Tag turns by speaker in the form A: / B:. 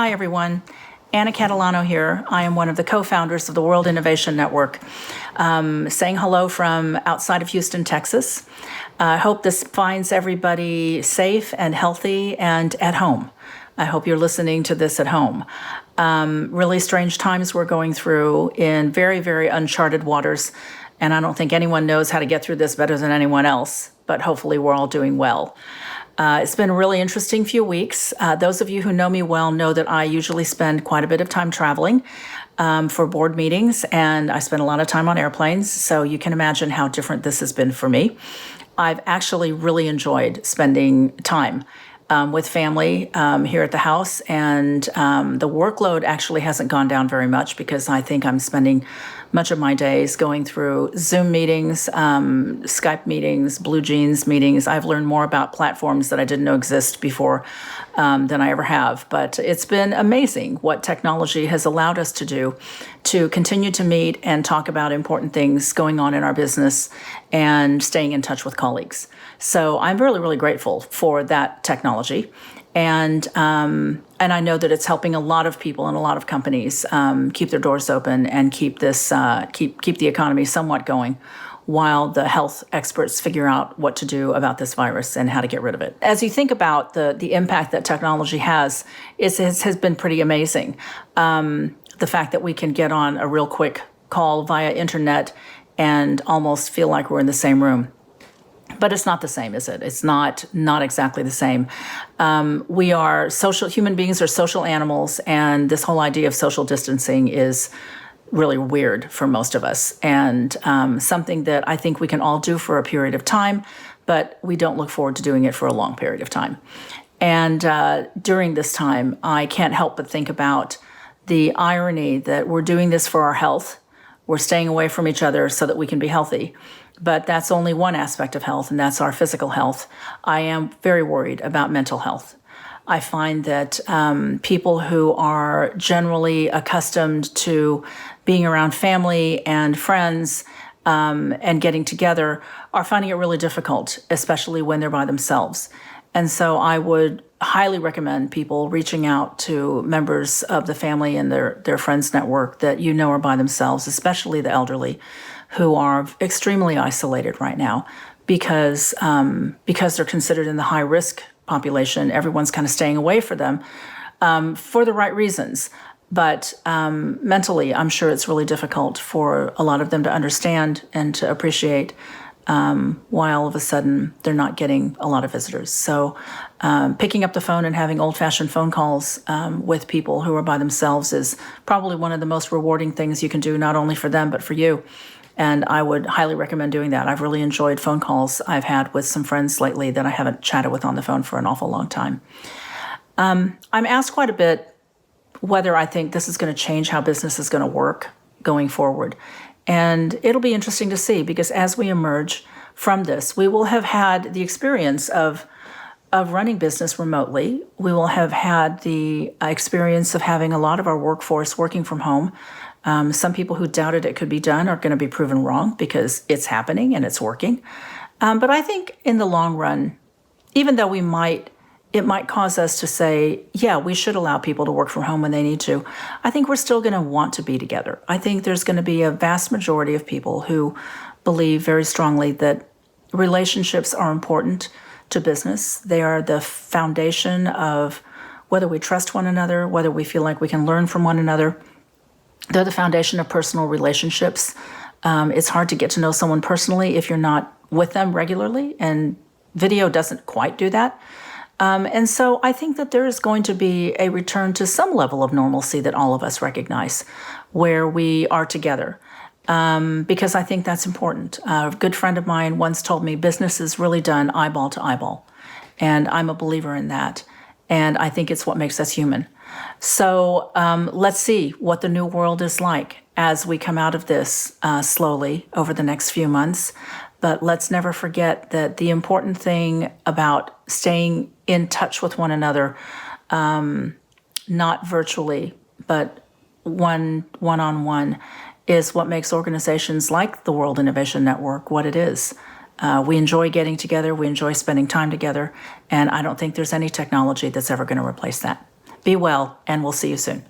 A: Hi, everyone. Anna Catalano here. I am one of the co-founders of the World Innovation Network. Saying hello from outside of Houston, Texas. I hope this finds everybody safe and healthy and at home. I hope you're listening to this at home. Really strange times we're going through in very, very uncharted waters, and I don't think anyone knows how to get through this better than anyone else, but hopefully we're all doing well. It's been a really interesting few weeks. Those of you who know me well know that I usually spend quite a bit of time traveling for board meetings, and I spend a lot of time on airplanes, so you can imagine how different this has been for me. I've actually really enjoyed spending time with family here at the house, and the workload actually hasn't gone down very much because I think I'm spending much of my days going through Zoom meetings, Skype meetings, Blue Jeans meetings. I've learned more about platforms that I didn't know exist before than I ever have. But it's been amazing what technology has allowed us to do to continue to meet and talk about important things going on in our business and staying in touch with colleagues. So I'm really, really grateful for that technology. And I know that it's helping a lot of people and a lot of companies keep their doors open and keep this keep the economy somewhat going while the health experts figure out what to do about this virus and how to get rid of it. As you think about the impact that technology has, it has been pretty amazing. The fact that we can get on a real quick call via internet and almost feel like we're in the same room. But it's not the same, is it? It's not exactly the same. We are human beings are social animals, and this whole idea of social distancing is really weird for most of us, and something that I think we can all do for a period of time, but we don't look forward to doing it for a long period of time. And during this time, I can't help but think about the irony that we're doing this for our health. We're staying away from each other so that we can be healthy. But that's only one aspect of health, and that's our physical health. I am very worried about mental health. I find that people who are generally accustomed to being around family and friends and getting together are finding it really difficult, especially when they're by themselves. And so I would highly recommend people reaching out to members of the family and their friends network that you know are by themselves, especially the elderly, who are extremely isolated right now because they're considered in the high-risk population. Everyone's kind of staying away from them for the right reasons. But mentally, I'm sure it's really difficult for a lot of them to understand and to appreciate why all of a sudden they're not getting a lot of visitors. So picking up the phone and having old-fashioned phone calls with people who are by themselves is probably one of the most rewarding things you can do, not only for them, but for you. And I would highly recommend doing that. I've really enjoyed phone calls I've had with some friends lately that I haven't chatted with on the phone for an awful long time. I'm asked quite a bit whether I think this is going to change how business is going to work going forward. And it'll be interesting to see, because as we emerge from this, we will have had the experience of running business remotely. We will have had the experience of having a lot of our workforce working from home. Some people who doubted it could be done are going to be proven wrong because it's happening and it's working. But I think in the long run, even though it might cause us to say, yeah, we should allow people to work from home when they need to, I think we're still going to want to be together. I think there's going to be a vast majority of people who believe very strongly that relationships are important to business. They are the foundation of whether we trust one another, whether we feel like we can learn from one another. They're the foundation of personal relationships. It's hard to get to know someone personally if you're not with them regularly, and video doesn't quite do that. And so I think that there is going to be a return to some level of normalcy that all of us recognize, where we are together, because I think that's important. A good friend of mine once told me business is really done eyeball to eyeball, and I'm a believer in that, and I think it's what makes us human. So let's see what the new world is like as we come out of this slowly over the next few months. But let's never forget that the important thing about staying in touch with one another, not virtually, but one-on-one, is what makes organizations like the World Innovation Network what it is. We enjoy getting together, we enjoy spending time together, and I don't think there's any technology that's ever going to replace that. Be well, and we'll see you soon.